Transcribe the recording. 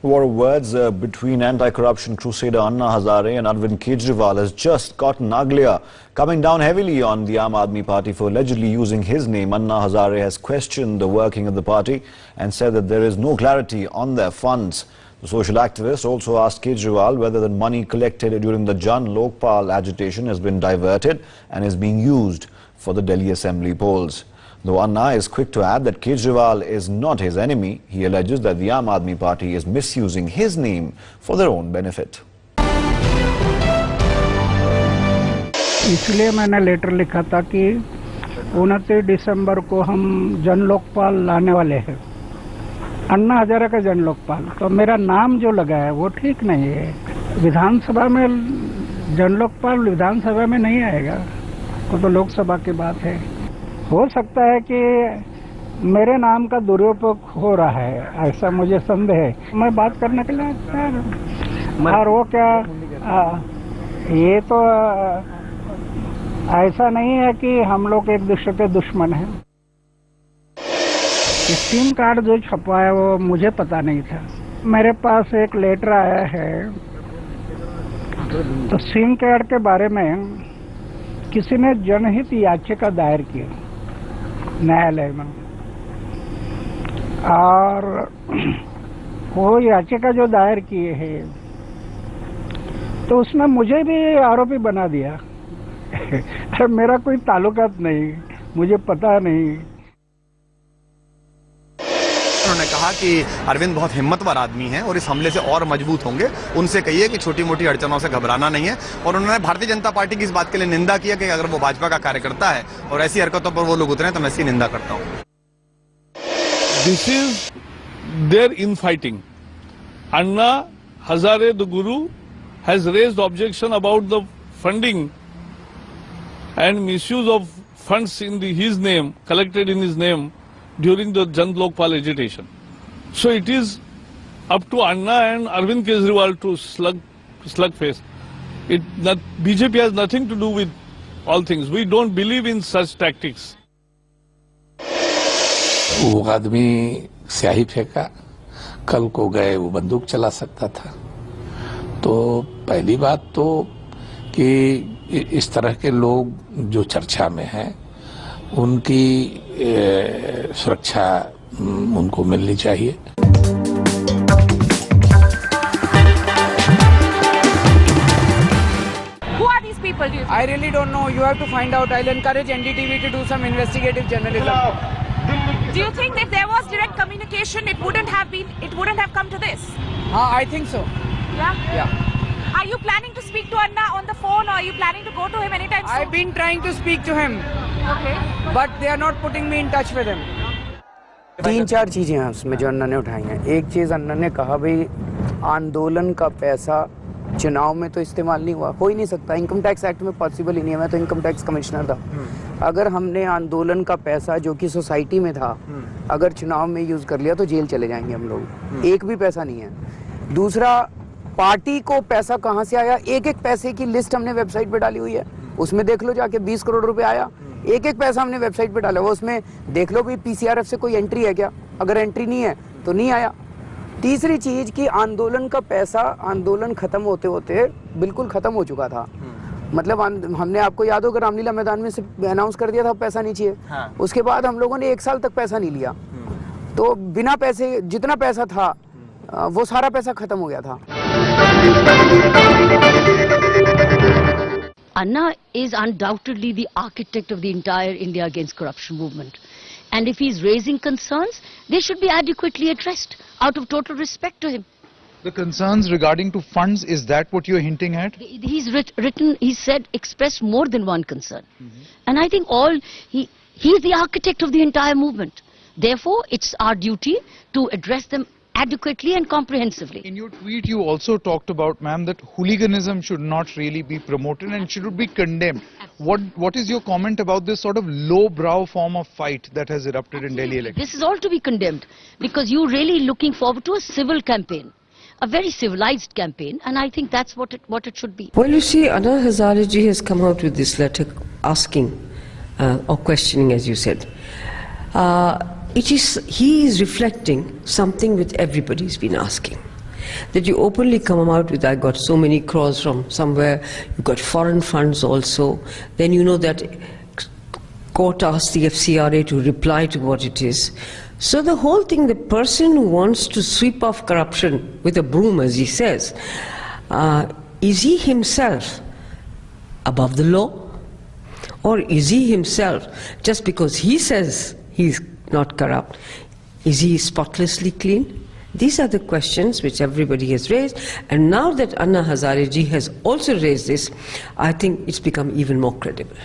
War of words between anti-corruption crusader Anna Hazare and Arvind Kejriwal has just gotten uglier. Coming down heavily on the Aam Aadmi Party for allegedly using his name, Anna Hazare has questioned the working of the party and said that there is no clarity on their funds. The social activist also asked Kejriwal whether the money collected during the Jan Lokpal agitation has been diverted and is being used for the Delhi Assembly polls. Though Anna is quick to add that Kejriwal is not his enemy, he alleges that the Aam Aadmi Party is misusing his name for their own benefit. इसलिए मैंने letter लिखा था कि 29 दिसंबर को हम जन लोकपाल लाने वाले हैं, अन्ना हजारे का जन लोकपाल। तो मेरा नाम जो लगा है वो ठीक नहीं है। विधानसभा में जन लोकपाल विधानसभा में नहीं आएगा, वो तो लोकसभा की बात है। हो सकता है कि मेरे नाम का दुरुपयोग हो रहा है, ऐसा मुझे संदेह है। मैं बात करने के लिए तैयार हूं। और वो क्या ये तो ऐसा नहीं है कि हम लोग एक दूसरे के दुश्मन हैं। सिम कार्ड जो छपवाया वो मुझे पता नहीं था। मेरे पास एक लेटर आया है, तो सिम कार्ड के बारे में किसी ने जनहित याचिका दायर की न्यायालय में, और वो याचिका जो दायर किए है तो उसमें मुझे भी आरोपी बना दिया। मेरा कोई ताल्लुकात नहीं, मुझे पता नहीं। उन्होंने कहा कि अरविंद बहुत हिम्मतवार आदमी हैं और इस हमले से और मजबूत होंगे। उनसे कहिए कि छोटी मोटी अड़चनों से घबराना नहीं है। और उन्होंने भारतीय जनता पार्टी की इस बात के लिए निंदा किया कि अगर वो भाजपा का कार्यकर्ता है और ऐसी हरकतों पर वो लोग उतरे तो मैं इसकी निंदा करता हूं। This is there in fighting. Anna Hazare the guru has raised objection about the funding and misuse of funds in his name, collected in his name during the Jan Lokpal agitation. So it is up to Anna and Arvind Kejriwal to slug face. BJP has nothing to do with all things. We don't believe in such tactics. वो आदमी स्याही फेंका, कल को गए वो बंदूक चला सकता था। तो पहली बात तो कि इस तरह के लोग जो चर्चा में हैं उनकी सुरक्षा उनको मिलनी चाहिए। Who are these people? Do you think? I really don't know. You have to find out. I'll encourage NDTV to do some investigative journalism. Do you think if there was direct communication, it wouldn't have come to this? I think so. Yeah? Yeah. Are you planning to speak to Anna on the phone, or are you planning to go to him anytime soon? I've been trying to speak to him. Okay. But they are not putting me in touch with him. 3-4 चीजें हैं उसमें जो अन्ना ने उठाई हैं। एक चीज अन्ना ने कहा भाई आंदोलन का पैसा चुनाव में तो इस्तेमाल नहीं हुआ, हो ही नहीं सकता। इनकम टैक्स एक्ट में पॉसिबल ही नहीं है। मैं तो इनकम टैक्स कमिश्नर था। अगर हमने आंदोलन का पैसा जो कि सोसाइटी में था अगर चुनाव में यूज कर लिया तो जेल चले जाएंगे हम लोग। एक भी पैसा नहीं है। दूसरा, पार्टी को पैसा कहां से आया, एक एक पैसे की लिस्ट हमने वेबसाइट पे डाली हुई है, उसमें देख लो जाके 20 करोड़ रुपए आया। एक एक पैसा हमने वेबसाइट पे डाला हुआ, उसमें देख लो भी पीसीआरएफ से कोई एंट्री है क्या, अगर एंट्री नहीं है तो नहीं आया। तीसरी चीज कि आंदोलन का पैसा आंदोलन खत्म होते होते बिल्कुल खत्म हो चुका था। मतलब हमने, आपको याद होगा, रामलीला मैदान में से अनाउंस कर दिया था पैसा नहीं चाहिए। उसके बाद हम लोगों ने 1 साल तक पैसा नहीं लिया। तो बिना पैसे जितना पैसा था वो सारा पैसा खत्म हो गया था। Anna is undoubtedly the architect of the entire India Against Corruption movement. And if he is raising concerns, they should be adequately addressed out of total respect to him. The concerns regarding to funds, is that what you're hinting at? He's he said, expressed more than one concern. And I think he's the architect of the entire movement. Therefore, it's our duty to address them adequately and comprehensively. In your tweet, you also talked about, ma'am, that hooliganism should not really be promoted and should be condemned. What is your comment about this sort of low-brow form of fight that has erupted in Delhi elections? This is all to be condemned because you're really looking forward to a civil campaign, a very civilized campaign, and I think that's what it should be. Well, you see, Anna Hazare ji has come out with this letter asking or questioning, as you said. He is reflecting something which everybody's been asking. that you openly come out with, I got so many crores from somewhere, you got foreign funds also, then you know that court asked the FCRA to reply to what it is. So the whole thing, the person who wants to sweep off corruption with a broom, as he says, is he himself above the law? Or is he himself, just because he says he's not corrupt, is he spotlessly clean? These are the questions which everybody has raised, and now that Anna Hazare ji has also raised this, I think it's become even more credible.